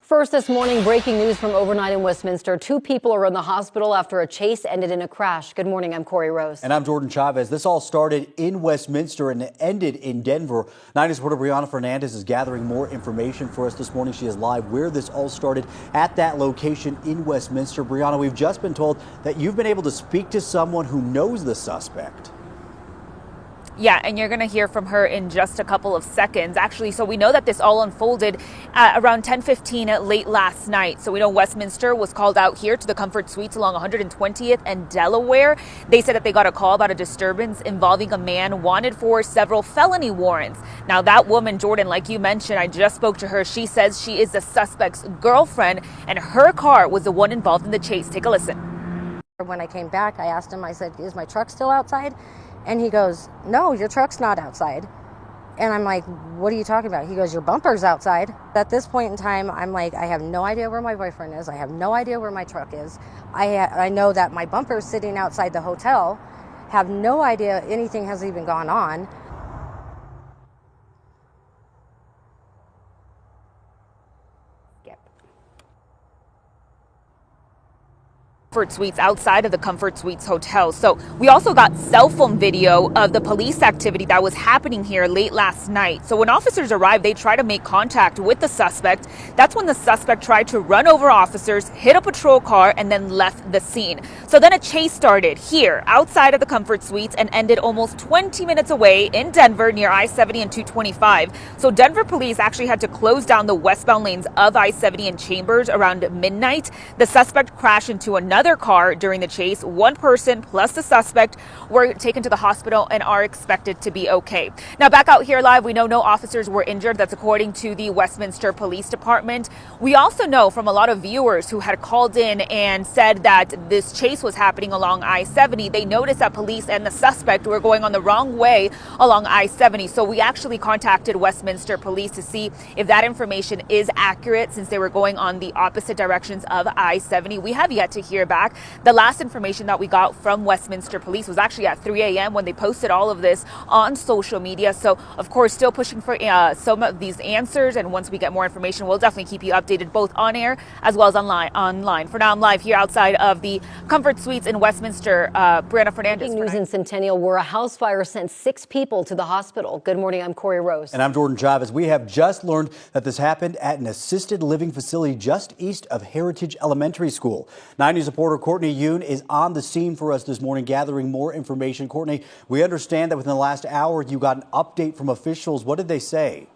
First this morning, breaking news from overnight in Westminster. 2 people are in the hospital after a chase ended in a crash. Good morning, I'm Corey Rose. And I'm Jordan Chavez. This all started in Westminster and ended in Denver. 9 News reporter Brianna Fernandez is gathering more information for us this morning. She is live where this all started at that location in Westminster. Brianna, we've just been told that you've been able to speak to someone who knows the suspect. Yeah, and you're going to hear from her in just a couple of seconds, actually. So we know that this all unfolded around 10:15 late last night. So we know Westminster was called out here to the Comfort Suites along 120th and Delaware. They said that they got a call about a disturbance involving a man wanted for several felony warrants. Now, that woman, Jordan, like you mentioned, I just spoke to her. She says she is the suspect's girlfriend, and her car was the one involved in the chase. Take a listen. When I came back, I asked him, I said, is my truck still outside? And he goes, no, your truck's not outside. And I'm like, what are you talking about? He goes, your bumper's outside. At this point in time, I'm like, I have no idea where my boyfriend is. I have no idea where my truck is. I know that my bumper's sitting outside the hotel. Have no idea anything has even gone on. Comfort Suites outside of the Comfort Suites Hotel. So we also got cell phone video of the police activity that was happening here late last night. So when officers arrived, they tried to make contact with the suspect. That's when the suspect tried to run over officers, hit a patrol car, and then left the scene. So then a chase started here outside of the Comfort Suites and ended almost 20 minutes away in Denver near I-70 and 225. So Denver police actually had to close down the westbound lanes of I-70 and Chambers around midnight. The suspect crashed into another car during the chase. One person plus the suspect were taken to the hospital and are expected to be okay. Now, back out here live, we know no officers were injured. That's according to the Westminster Police Department. We also know from a lot of viewers who had called in and said that this chase was happening along I-70. They noticed that police and the suspect were going on the wrong way along I-70. So we actually contacted Westminster Police to see if that information is accurate, since they were going on the opposite directions of I-70. We have yet to hear back. The last information that we got from Westminster Police was actually at 3 a.m. when they posted all of this on social media. So, of course, still pushing for some of these answers. And once we get more information, we'll definitely keep you updated both on air as well as online. For now, I'm live here outside of the Comfort Suites in Westminster. Brianna Fernandez. Breaking news in Centennial, where a house fire sent 6 people to the hospital. Good morning, I'm Corey Rose. And I'm Jordan Chavez. We have just learned that this happened at an assisted living facility just east of Heritage Elementary School. 9 News reporter Courtney Yoon is on the scene for us this morning, gathering more information. Courtney, we understand that within the last hour, you got an update from officials. What did they say?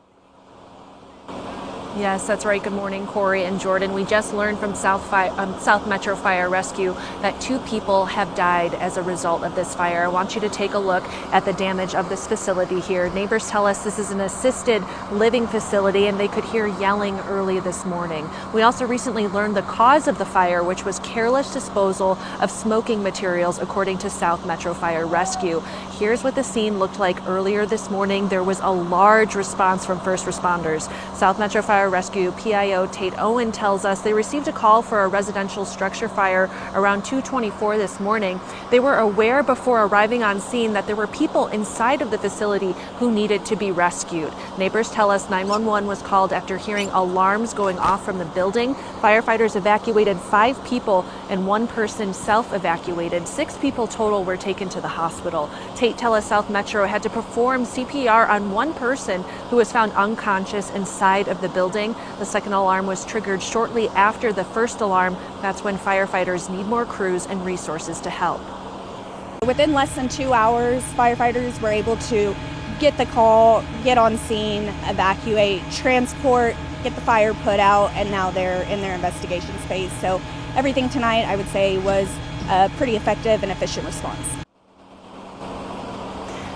Yes, that's right. Good morning, Corey and Jordan. We just learned from South Metro Fire Rescue that 2 people have died as a result of this fire. I want you to take a look at the damage of this facility here. Neighbors tell us this is an assisted living facility, and they could hear yelling early this morning. We also recently learned the cause of the fire, which was careless disposal of smoking materials, according to South Metro Fire Rescue. Here's what the scene looked like earlier this morning. There was a large response from first responders. South Metro Fire Rescue PIO Tate Owen tells us they received a call for a residential structure fire around 2:24 this morning. They were aware before arriving on scene that there were people inside of the facility who needed to be rescued. Neighbors tell us 911 was called after hearing alarms going off from the building. Firefighters evacuated 5 people and 1 person self-evacuated. 6 people total were taken to the hospital. Tate tell us South Metro had to perform CPR on 1 person who was found unconscious inside of the building. The second alarm was triggered shortly after the first alarm. That's when firefighters need more crews and resources to help. Within less than 2 hours, firefighters were able to get the call, get on scene, evacuate, transport, get the fire put out, and now they're in their investigation phase. So everything tonight, I would say, was a pretty effective and efficient response.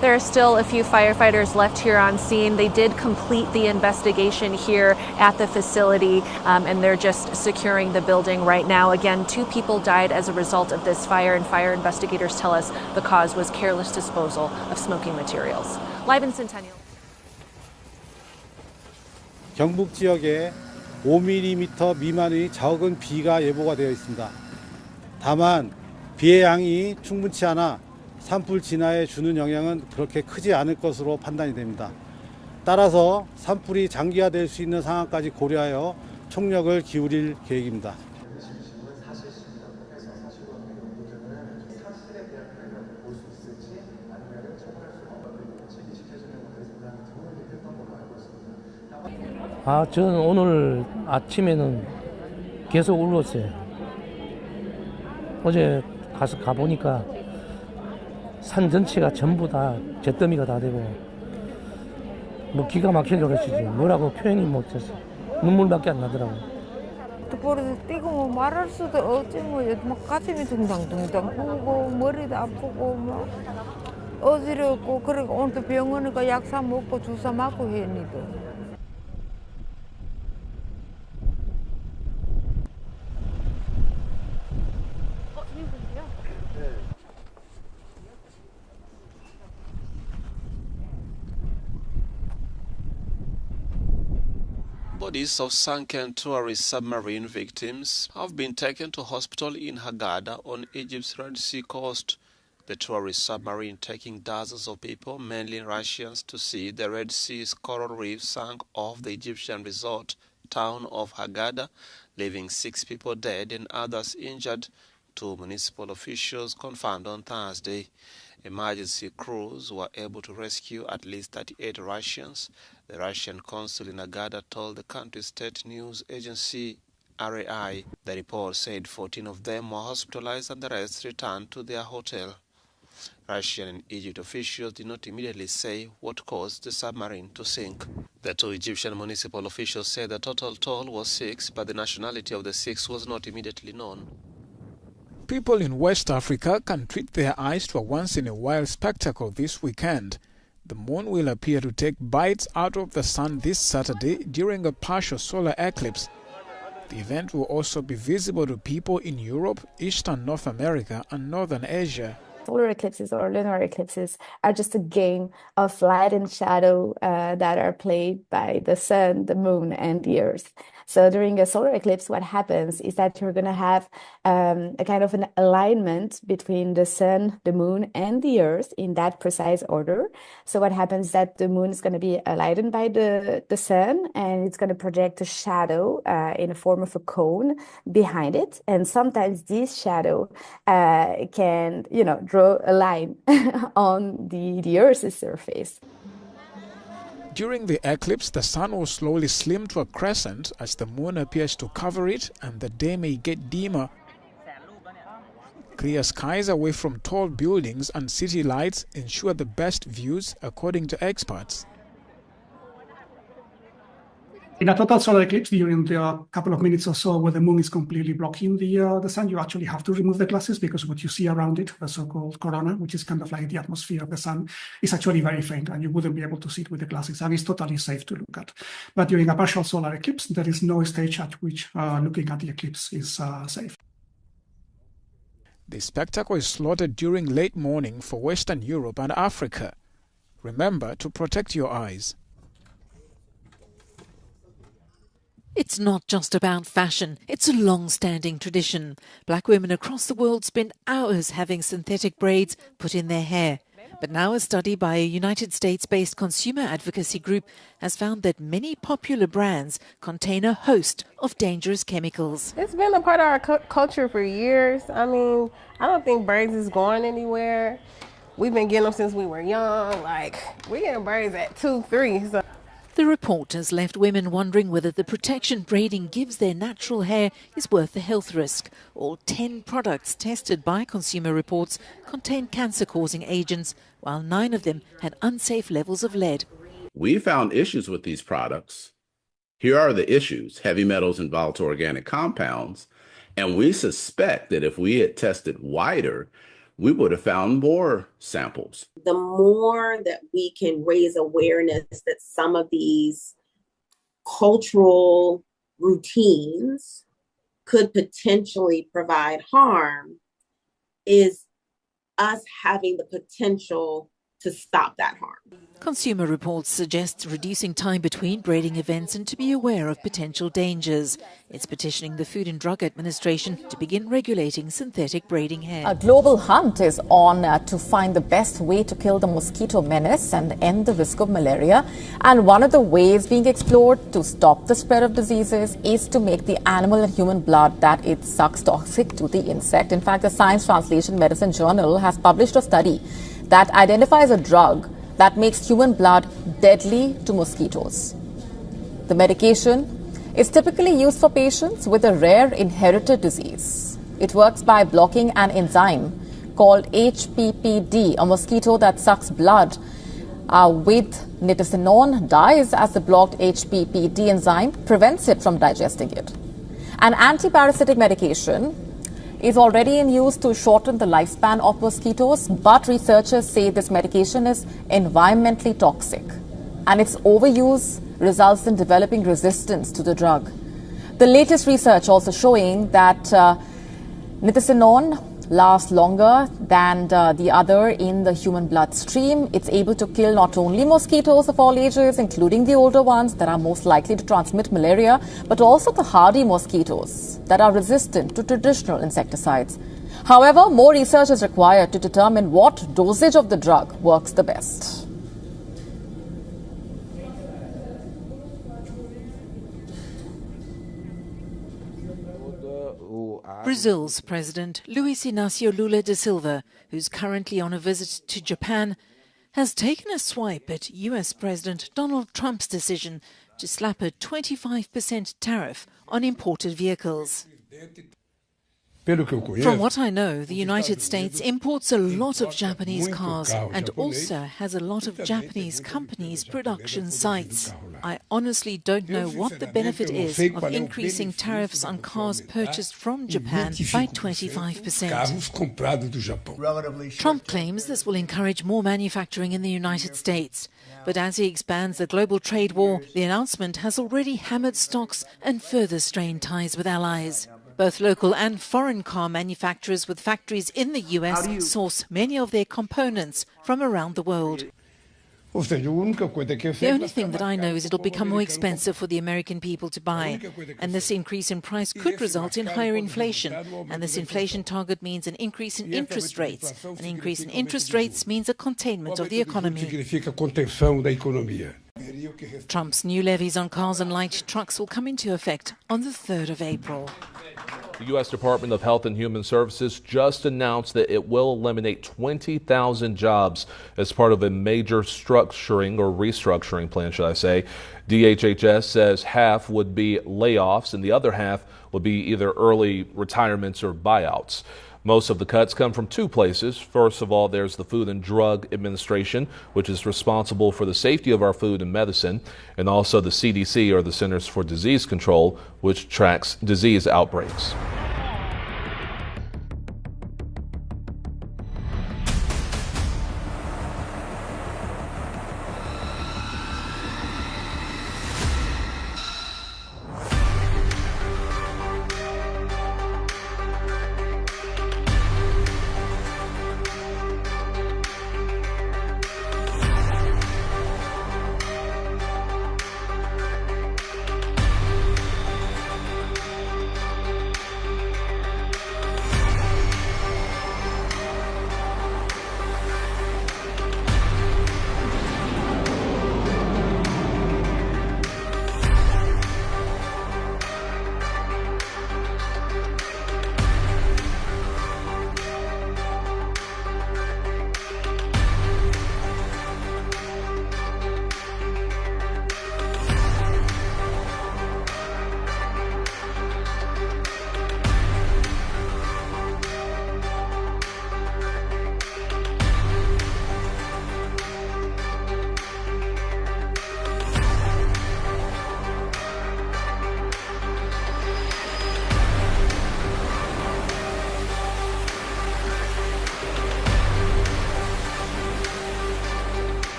There are still a few firefighters left here on scene. They did complete the investigation here at the facility, and they're just securing the building right now. Again, 2 people died as a result of this fire, and fire investigators tell us the cause was careless disposal of smoking materials. Live in Centennial. 경북 지역에 5mm 미만의 적은 비가 예보가 되어 있습니다. 다만 비의 양이 충분치 않아 산불 진화에 주는 영향은 그렇게 크지 않을 것으로 판단이 됩니다. 따라서 산불이 장기화될 수 있는 상황까지 고려하여 총력을 기울일 계획입니다. 저는 오늘 아침에는 계속 울었어요. 어제 가보니까 산 전체가 전부 다 잿더미가 다 되고 뭐 기가 막히게 그러시지 뭐라고 표현이 못했어. 눈물밖에 안 나더라고. 버릇 뛰고 뭐 말할 수도 없지 막 가슴이 둥당둥당 부고 머리도 아프고 막 어지럽고 그리고 오늘 또 병원에 가 약사 먹고 주사 맞고 했는데. Bodies of sunken tourist submarine victims have been taken to hospital in Hurghada on Egypt's Red Sea coast. The tourist submarine taking dozens of people, mainly Russians, to see the Red Sea's coral reef sank off the Egyptian resort town of Hurghada, leaving 6 people dead and others injured, 2 municipal officials confirmed on Thursday. Emergency crews were able to rescue at least 38 Russians. The Russian consul in Hurghada told the country's state news agency RAI. The report said 14 of them were hospitalized and the rest returned to their hotel. Russian and Egypt officials did not immediately say what caused the submarine to sink. The 2 Egyptian municipal officials said the total toll was 6, but the nationality of the 6 was not immediately known. People in West Africa can treat their eyes to a once-in-a-while spectacle this weekend. The moon will appear to take bites out of the sun this Saturday during a partial solar eclipse. The event will also be visible to people in Europe, Eastern North America and Northern Asia. Solar eclipses or lunar eclipses are just a game of light and shadow that are played by the sun, the moon, and the earth. So during a solar eclipse, what happens is that you're going to have a kind of an alignment between the sun, the moon, and the earth in that precise order. So what happens is that the moon is going to be enlightened by the sun, and it's going to project a shadow in the form of a cone behind it. And sometimes this shadow can, draw a line on the Earth's surface. During the eclipse, the sun will slowly slim to a crescent as the moon appears to cover it and the day may get dimmer. Clear skies away from tall buildings and city lights ensure the best views, according to experts. In a total solar eclipse, during the couple of minutes or so where the moon is completely blocking the sun, you actually have to remove the glasses because what you see around it, the so-called corona, which is kind of like the atmosphere of the sun, is actually very faint and you wouldn't be able to see it with the glasses, and it's totally safe to look at. But during a partial solar eclipse, there is no stage at which looking at the eclipse is safe. The spectacle is slotted during late morning for Western Europe and Africa. Remember to protect your eyes. It's not just about fashion, it's a long-standing tradition. Black women across the world spend hours having synthetic braids put in their hair. But now a study by a United States-based consumer advocacy group has found that many popular brands contain a host of dangerous chemicals. It's been a part of our culture for years. I mean, I don't think braids is going anywhere. We've been getting them since we were young. We getting braids at 2, 3. So. The report has left women wondering whether the protection braiding gives their natural hair is worth the health risk. All 10 products tested by Consumer Reports contain cancer-causing agents, while 9 of them had unsafe levels of lead. We found issues with these products. Here are the issues: heavy metals and volatile organic compounds. And we suspect that if we had tested wider, we would have found more samples. The more that we can raise awareness that some of these cultural routines could potentially provide harm, is us having the potential to stop that harm. Consumer Reports suggests reducing time between breeding events and to be aware of potential dangers. It's petitioning the Food and Drug Administration to begin regulating synthetic braiding hair. A global hunt is on to find the best way to kill the mosquito menace and end the risk of malaria. And one of the ways being explored to stop the spread of diseases is to make the animal and human blood that it sucks toxic to the insect. In fact, the Science Translation Medicine Journal has published a study that identifies a drug that makes human blood deadly to mosquitoes. The medication is typically used for patients with a rare inherited disease. It works by blocking an enzyme called HPPD. A mosquito that sucks blood with nitisinone dies as the blocked HPPD enzyme prevents it from digesting it. An antiparasitic medication is already in use to shorten the lifespan of mosquitoes, but researchers say this medication is environmentally toxic and its overuse results in developing resistance to the drug. The latest research also showing that nitisinone lasts longer than the other in the human bloodstream. It's able to kill not only mosquitoes of all ages, including the older ones that are most likely to transmit malaria, but also the hardy mosquitoes that are resistant to traditional insecticides. However, more research is required to determine what dosage of the drug works the best. Brazil's President Luiz Inácio Lula da Silva, who's currently on a visit to Japan, has taken a swipe at US President Donald Trump's decision to slap a 25% tariff on imported vehicles. From what I know, the United States imports a lot of Japanese cars and also has a lot of Japanese companies' production sites. I honestly don't know what the benefit is of increasing tariffs on cars purchased from Japan by 25%. Trump claims this will encourage more manufacturing in the United States. But as he expands the global trade war, the announcement has already hammered stocks and further strained ties with allies. Both local and foreign car manufacturers with factories in the US source many of their components from around the world. The only thing that I know is it'll become more expensive for the American people to buy. And this increase in price could result in higher inflation. And this inflation target means an increase in interest rates. An increase in interest rates means a containment of the economy. Trump's new levies on cars and light trucks will come into effect on the 3rd of April. The U.S. Department of Health and Human Services just announced that it will eliminate 20,000 jobs as part of a major restructuring plan, should I say. DHHS says half would be layoffs and the other half would be either early retirements or buyouts. Most of the cuts come from two places. First of all, there's the Food and Drug Administration, which is responsible for the safety of our food and medicine, and also the CDC, or the Centers for Disease Control, which tracks disease outbreaks.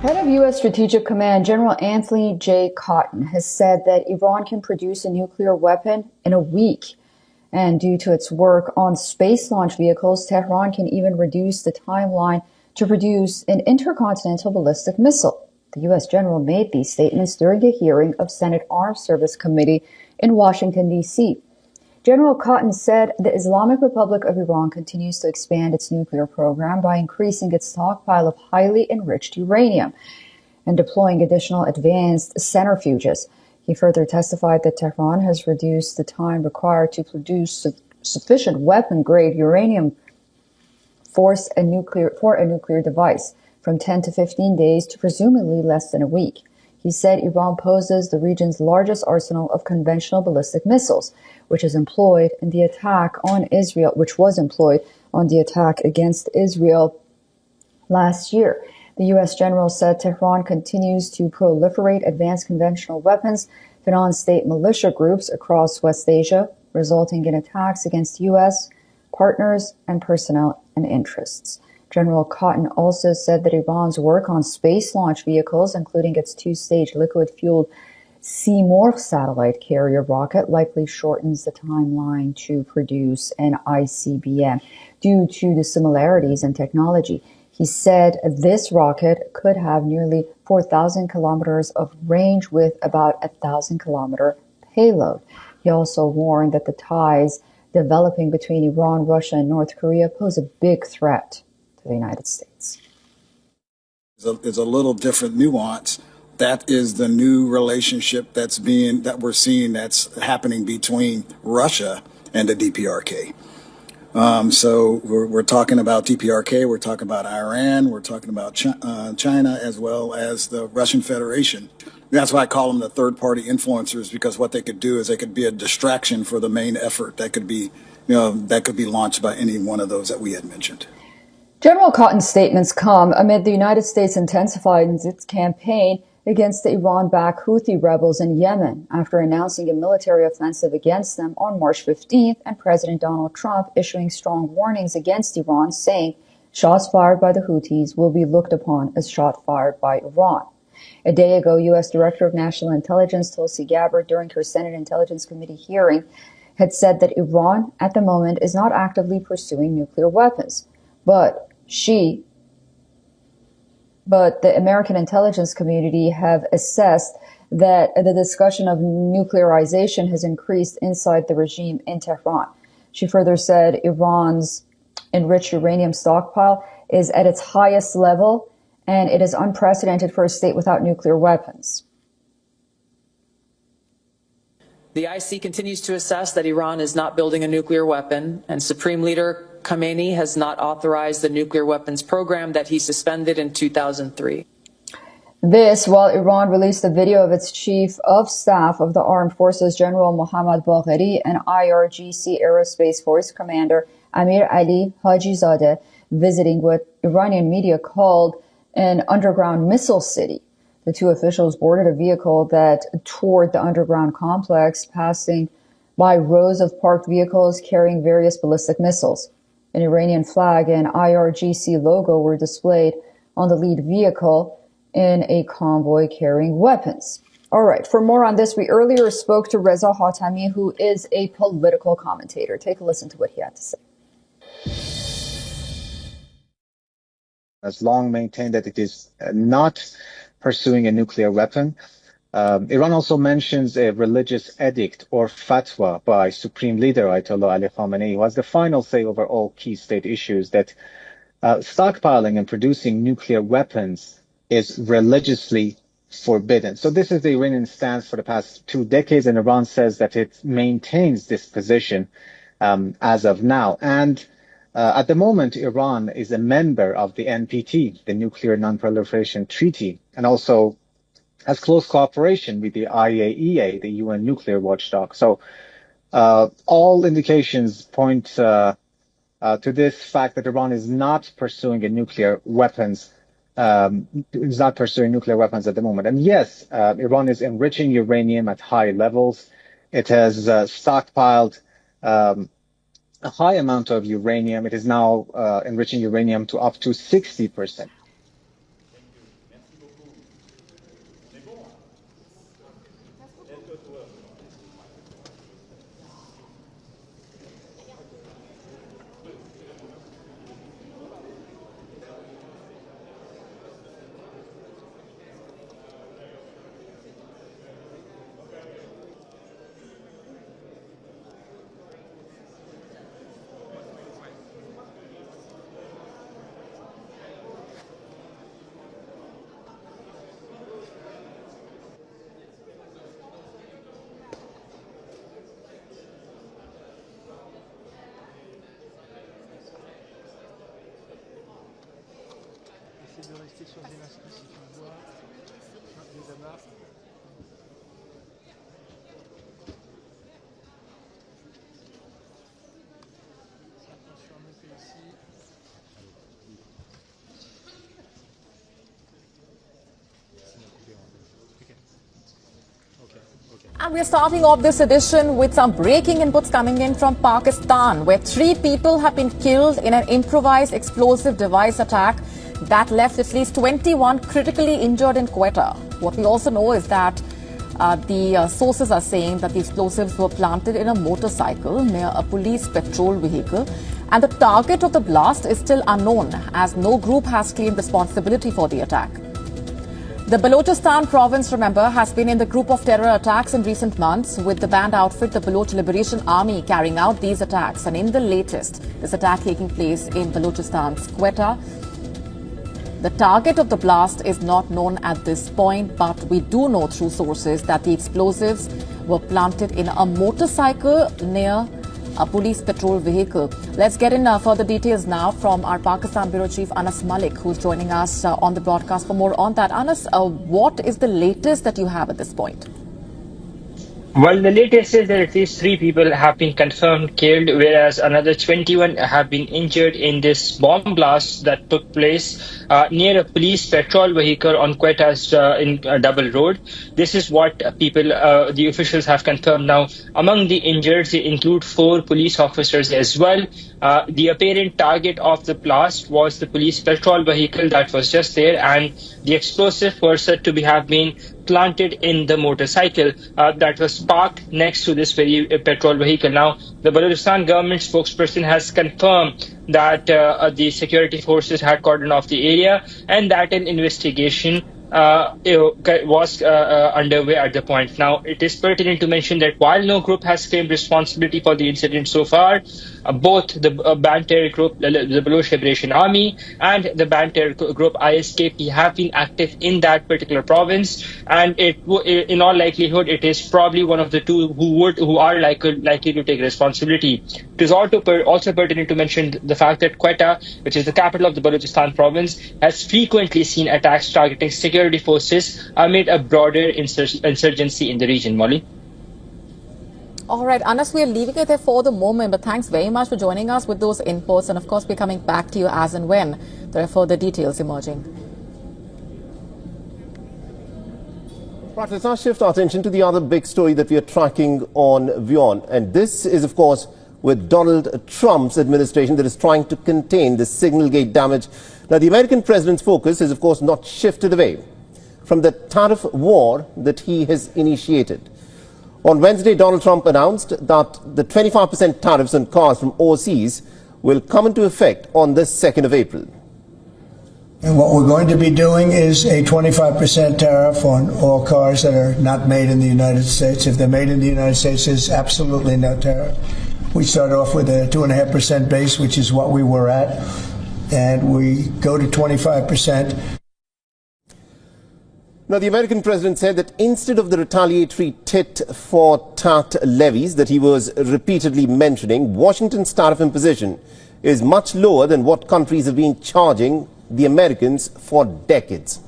Head of U.S. Strategic Command General Anthony J. Cotton has said that Iran can produce a nuclear weapon in a week. And due to its work on space launch vehicles, Tehran can even reduce the timeline to produce an intercontinental ballistic missile. The U.S. general made these statements during a hearing of Senate Armed Service Committee in Washington, D.C. General Cotton said the Islamic Republic of Iran continues to expand its nuclear program by increasing its stockpile of highly enriched uranium and deploying additional advanced centrifuges. He further testified that Tehran has reduced the time required to produce sufficient weapon-grade uranium for a nuclear device from 10 to 15 days to presumably less than a week. He said Iran poses the region's largest arsenal of conventional ballistic missiles, which was employed on the attack against Israel last year. The U.S. general said Tehran continues to proliferate advanced conventional weapons, finance state militia groups across West Asia, resulting in attacks against U.S. partners and personnel and interests. General Cotton also said that Iran's work on space launch vehicles, including its two-stage liquid-fueled Seymour satellite carrier rocket, likely shortens the timeline to produce an ICBM due to the similarities in technology. He said this rocket could have nearly 4,000 kilometers of range with about 1,000-kilometer payload. He also warned that the ties developing between Iran, Russia, and North Korea pose a big threat to the United States. It's a little different nuance. That is the new relationship that we're seeing that's happening between Russia and the DPRK. So we're talking about DPRK, we're talking about Iran, we're talking about China, as well as the Russian Federation. That's why I call them the third-party influencers, because what they could do is they could be a distraction for the main effort that could be launched by any one of those that we had mentioned. General Cotton's statements come amid the United States intensifying its campaign against the Iran-backed Houthi rebels in Yemen after announcing a military offensive against them on March 15th, and President Donald Trump issuing strong warnings against Iran, saying shots fired by the Houthis will be looked upon as shot fired by Iran. A day ago, U.S. Director of National Intelligence Tulsi Gabbard, during her Senate Intelligence Committee hearing, had said that Iran at the moment is not actively pursuing nuclear weapons, but the American intelligence community have assessed that the discussion of nuclearization has increased inside the regime in Tehran. She further said Iran's enriched uranium stockpile is at its highest level, and it is unprecedented for a state without nuclear weapons. The IC continues to assess that Iran is not building a nuclear weapon, and Supreme Leader Khamenei has not authorized the nuclear weapons program that he suspended in 2003. This while Iran released a video of its chief of staff of the armed forces, General Mohammad Bagheri, and IRGC Aerospace Force Commander Amir Ali Hajizadeh visiting what Iranian media called an underground missile city. The two officials boarded a vehicle that toured the underground complex, passing by rows of parked vehicles carrying various ballistic missiles. An Iranian flag and IRGC logo were displayed on the lead vehicle in a convoy carrying weapons. All right, for more on this, we earlier spoke to Reza Hatami, who is a political commentator. Take a listen to what he had to say. Has long maintained that it is not pursuing a nuclear weapon. Iran also mentions a religious edict or fatwa by Supreme Leader Ayatollah Ali Khamenei, who has the final say over all key state issues, that stockpiling and producing nuclear weapons is religiously forbidden. So this is the Iranian stance for the past 2 decades, and Iran says that it maintains this position as of now. And at the moment, Iran is a member of the NPT, the Nuclear Non-Proliferation Treaty, and also has close cooperation with the IAEA, the UN nuclear watchdog. So all indications point to this fact that Iran is not pursuing nuclear weapons at the moment. And yes, Iran is enriching uranium at high levels. It has stockpiled a high amount of uranium. It is now enriching uranium to up to 60%. And we're starting off this edition with some breaking inputs coming in from Pakistan, where 3 people have been killed in an improvised explosive device attack that left at least 21 critically injured in Quetta. What we also know is that the sources are saying that the explosives were planted in a motorcycle near a police patrol vehicle, and the target of the blast is still unknown, as no group has claimed responsibility for the attack. The Balochistan province, remember, has been in the group of terror attacks in recent months, with the banned outfit, the Baloch Liberation Army, carrying out these attacks. And in the latest, this attack taking place in Balochistan's Quetta. The target of the blast is not known at this point, but we do know through sources that the explosives were planted in a motorcycle near a police patrol vehicle. Let's get in further details now from our Pakistan Bureau Chief Anas Malik, who's joining us on the broadcast for more on that. Anas, what is the latest that you have at this point? Well, the latest is that at least 3 people have been confirmed killed, whereas another 21 have been injured in this bomb blast that took place near a police patrol vehicle on Quetta's in Double Road. This is what the officials have confirmed. Now, among the injured, they include 4 police officers as well. The apparent target of the blast was the police patrol vehicle that was just there, and the explosive was said to have been planted in the motorcycle that was parked next to this very patrol vehicle. Now, the Balochistan government spokesperson has confirmed that the security forces had cordoned off the area and that an investigation was underway at the point. Now, it is pertinent to mention that while no group has claimed responsibility for the incident so far, both the banned terror group, the Baloch Liberation Army, and the banned terror group ISKP have been active in that particular province, and in all likelihood, it is probably one of the 2 who are likely to take responsibility. It is also pertinent to mention the fact that Quetta, which is the capital of the Balochistan province, has frequently seen attacks targeting security forces amid a broader insurgency in the region. Molly? All right, Anas, we are leaving it there for the moment, but thanks very much for joining us with those inputs. And of course, we're coming back to you as and when there are further details emerging. Right, let's now shift our attention to the other big story that we are tracking on WION. And this is, of course, with Donald Trump's administration that is trying to contain the signal gate damage. Now, the American president's focus is, of course, not shifted away from the tariff war that he has initiated. On Wednesday, Donald Trump announced that the 25% tariffs on cars from overseas will come into effect on the 2nd of April. And what we're going to be doing is a 25% tariff on all cars that are not made in the United States. If they're made in the United States, there's absolutely no tariff. We start off with a 2.5% base, which is what we were at, and we go to 25%. Now, the American president said that instead of the retaliatory tit-for-tat levies that he was repeatedly mentioning, Washington's tariff imposition is much lower than what countries have been charging the Americans for decades.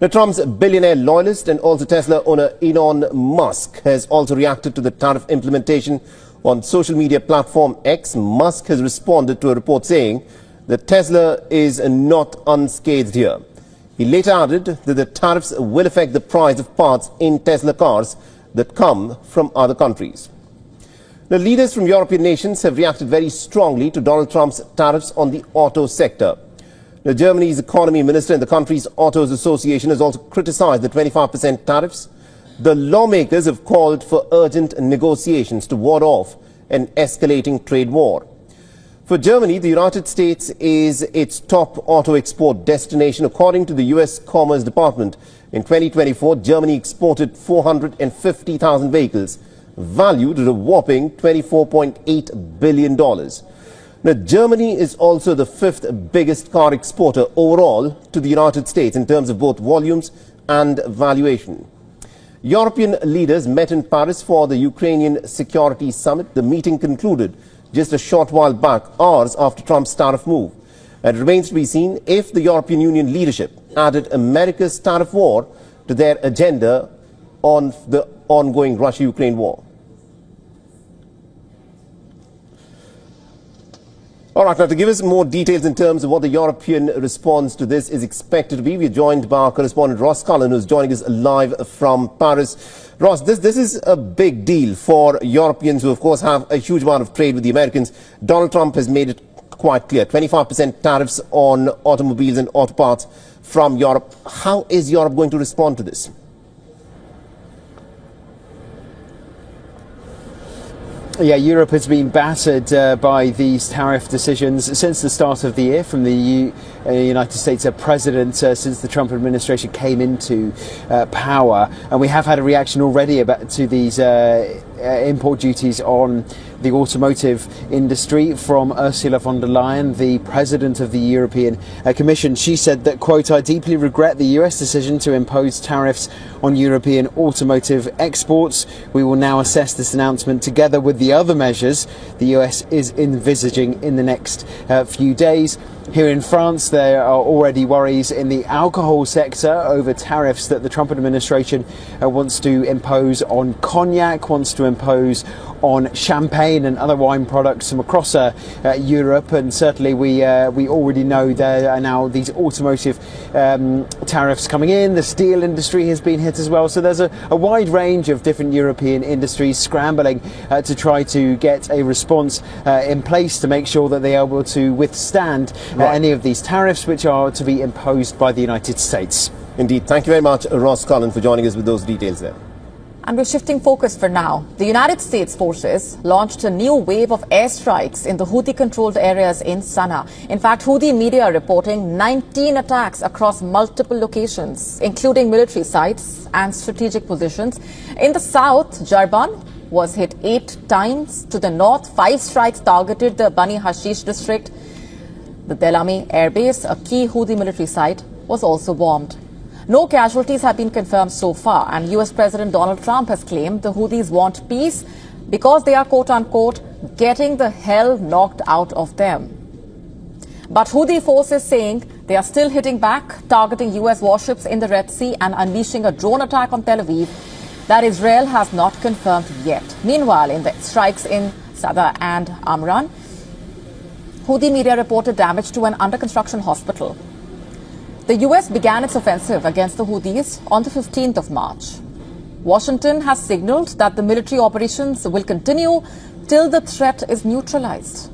Now, Trump's billionaire loyalist and also Tesla owner Elon Musk has also reacted to the tariff implementation on social media platform X. Musk has responded to a report saying that Tesla is not unscathed here. He later added that the tariffs will affect the price of parts in Tesla cars that come from other countries. Now, leaders from European nations have reacted very strongly to Donald Trump's tariffs on the auto sector. Now, Germany's economy minister and the country's autos association has also criticized the 25% tariffs. The lawmakers have called for urgent negotiations to ward off an escalating trade war. For Germany, the United States is its top auto export destination. According to the U.S. Commerce Department, in 2024, Germany exported 450,000 vehicles, valued at a whopping $24.8 billion. Now, Germany is also the 5th biggest car exporter overall to the United States in terms of both volumes and valuation. European leaders met in Paris for the Ukrainian Security Summit. The meeting concluded just a short while back, hours after Trump's tariff move. And it remains to be seen if the European Union leadership added America's tariff war to their agenda on the ongoing Russia-Ukraine war. All right, now to give us more details in terms of what the European response to this is expected to be, we're joined by our correspondent Ross Cullen, who's joining us live from Paris. Ross, this is a big deal for Europeans who, of course, have a huge amount of trade with the Americans. Donald Trump has made it quite clear, 25% tariffs on automobiles and auto parts from Europe. How is Europe going to respond to this? Yeah, Europe has been battered by these tariff decisions since the start of the year from the United States president since the Trump administration came into power. And we have had a reaction already to these import duties on the automotive industry from Ursula von der Leyen, the president of the European Commission. She said that, quote, "I deeply regret the US decision to impose tariffs on European automotive exports. We will now assess this announcement together with the other measures the US is envisaging in the next few days." Here in France, there are already worries in the alcohol sector over tariffs that the Trump administration wants to impose on cognac, wants to impose on champagne and other wine products from across Europe. And certainly we already know there are now these automotive tariffs coming in. The steel industry has been hit as well. So there's a wide range of different European industries scrambling to try to get a response in place to make sure that they are able to withstand any of these tariffs which are to be imposed by the United States. Indeed. Thank you very much, Ross Cullen, for joining us with those details there. And we're shifting focus for now. The United States forces launched a new wave of airstrikes in the Houthi-controlled areas in Sana'a. In fact, Houthi media are reporting 19 attacks across multiple locations, including military sites and strategic positions. In the south, Jarban was hit 8 times. To the north, 5 strikes targeted the Bani Hashish district. The Delami airbase, a key Houthi military site, was also bombed. No casualties have been confirmed so far, and US President Donald Trump has claimed the Houthis want peace because they are, quote-unquote, getting the hell knocked out of them. But Houthi forces saying they are still hitting back, targeting US warships in the Red Sea and unleashing a drone attack on Tel Aviv that Israel has not confirmed yet. Meanwhile, in the strikes in Sada and Amran, Houthi media reported damage to an under-construction hospital. The US began its offensive against the Houthis on the 15th of March. Washington has signaled that the military operations will continue till the threat is neutralized.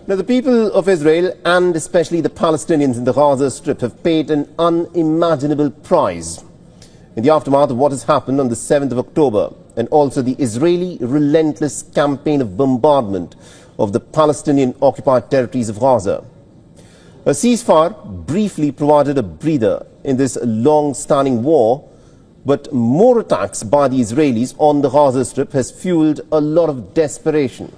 Now, the people of Israel, and especially the Palestinians in the Gaza Strip, have paid an unimaginable price in the aftermath of what has happened on the 7th of October, and also the Israeli relentless campaign of bombardment of the Palestinian-occupied territories of Gaza. A ceasefire briefly provided a breather in this long-standing war, but more attacks by the Israelis on the Gaza Strip has fueled a lot of desperation.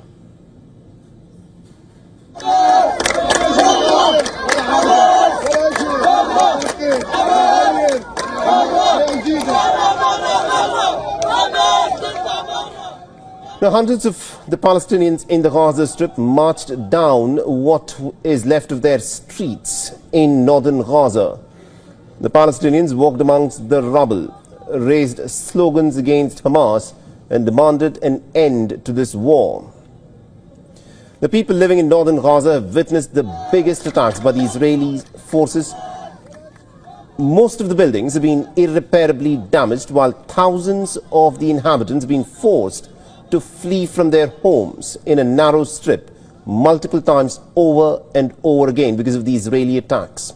Now, hundreds of the Palestinians in the Gaza Strip marched down what is left of their streets in northern Gaza. The Palestinians walked amongst the rubble, raised slogans against Hamas and demanded an end to this war. The people living in northern Gaza have witnessed the biggest attacks by the Israeli forces. Most of the buildings have been irreparably damaged, while thousands of the inhabitants have been forced to flee from their homes in a narrow strip multiple times over and over again because of the Israeli attacks.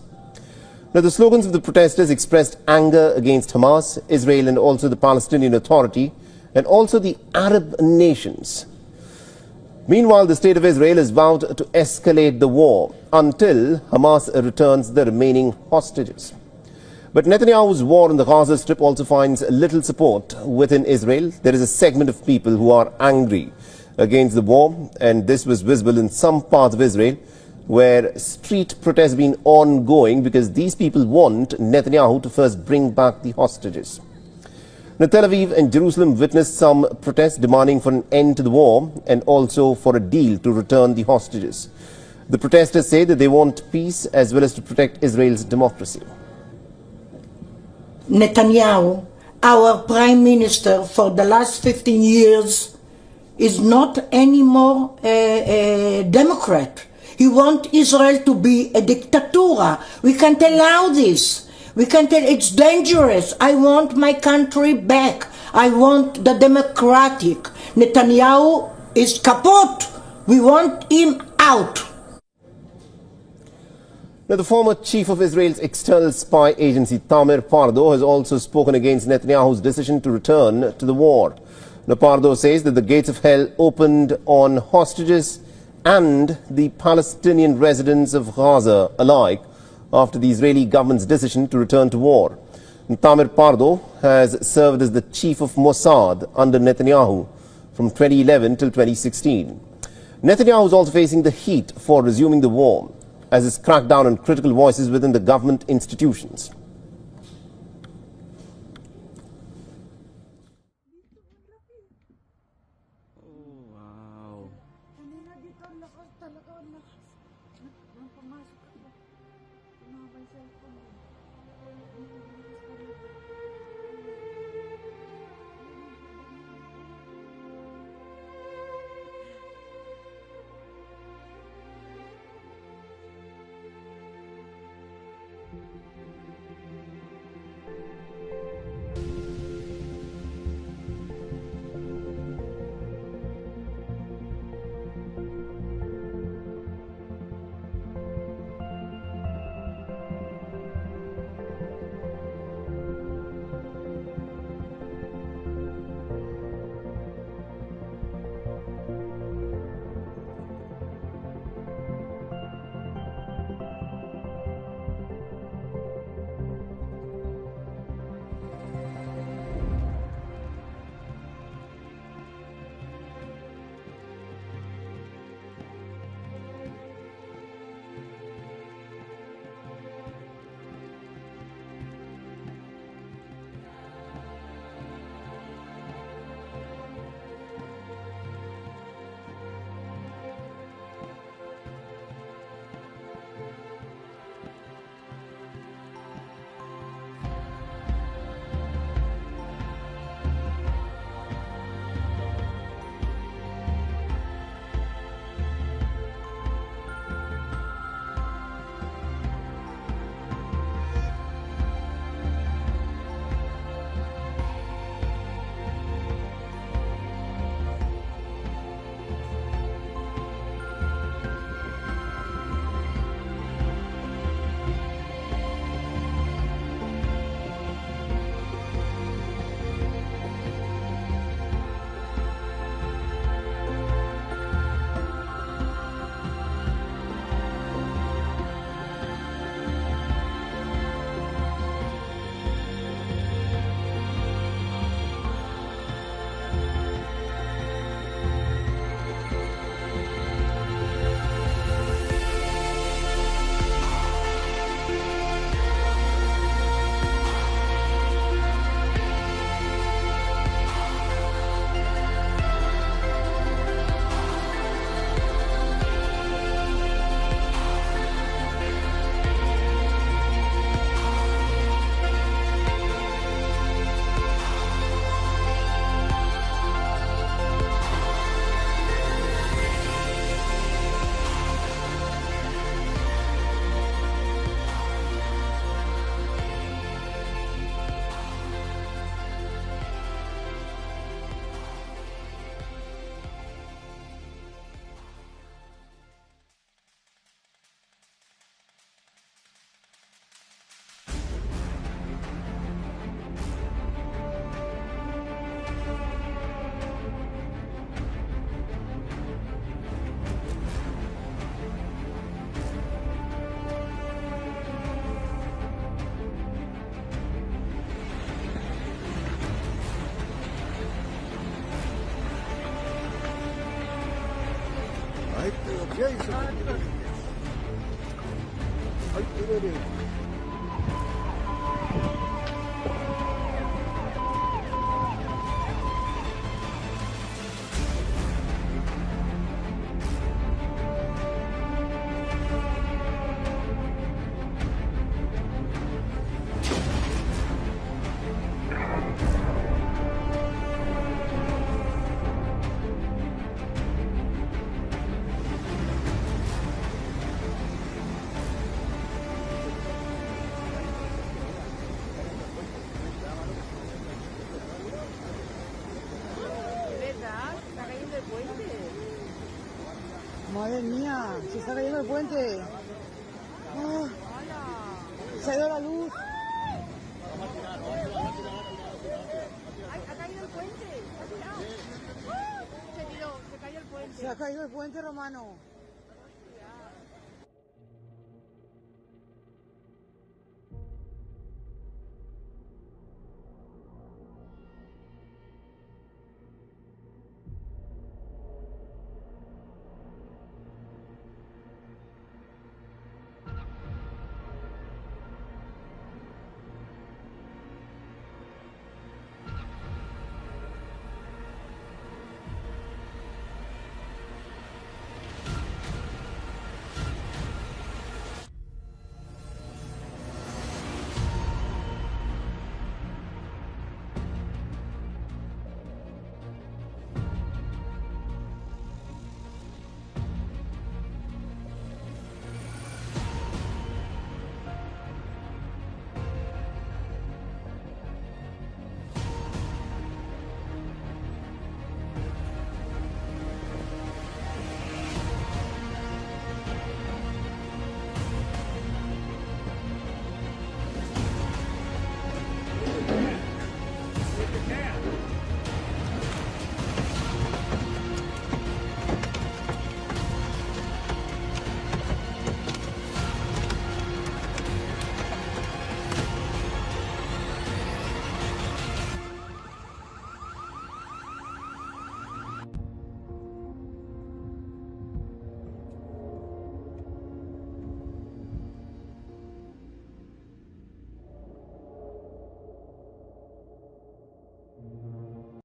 Now, the slogans of the protesters expressed anger against Hamas, Israel, and also the Palestinian Authority, and also the Arab nations. Meanwhile, the State of Israel has vowed to escalate the war until Hamas returns the remaining hostages. But Netanyahu's war in the Gaza Strip also finds little support within Israel. There is a segment of people who are angry against the war, and this was visible in some parts of Israel where street protests have been ongoing because these people want Netanyahu to first bring back the hostages. Now, Tel Aviv and Jerusalem witnessed some protests demanding for an end to the war and also for a deal to return the hostages. The protesters say that they want peace as well as to protect Israel's democracy. Netanyahu, our prime minister for the last 15 years, is not anymore a Democrat. He wants Israel to be a dictatura. We can't allow this. We can't tell it's dangerous. I want my country back. I want the democratic. Netanyahu is kaput. We want him out. Now, the former chief of Israel's external spy agency, Tamir Pardo, has also spoken against Netanyahu's decision to return to the war. Now, Pardo says that the gates of hell opened on hostages and the Palestinian residents of Gaza alike after the Israeli government's decision to return to war. And Tamir Pardo has served as the chief of Mossad under Netanyahu from 2011 till 2016. Netanyahu is also facing the heat for resuming the war, as it's cracked down on critical voices within the government institutions. Madre mía, se está cayendo el puente. Oh, se ha ido la luz. Ha caído el puente. Se cayó el puente. Se ha caído el puente romano.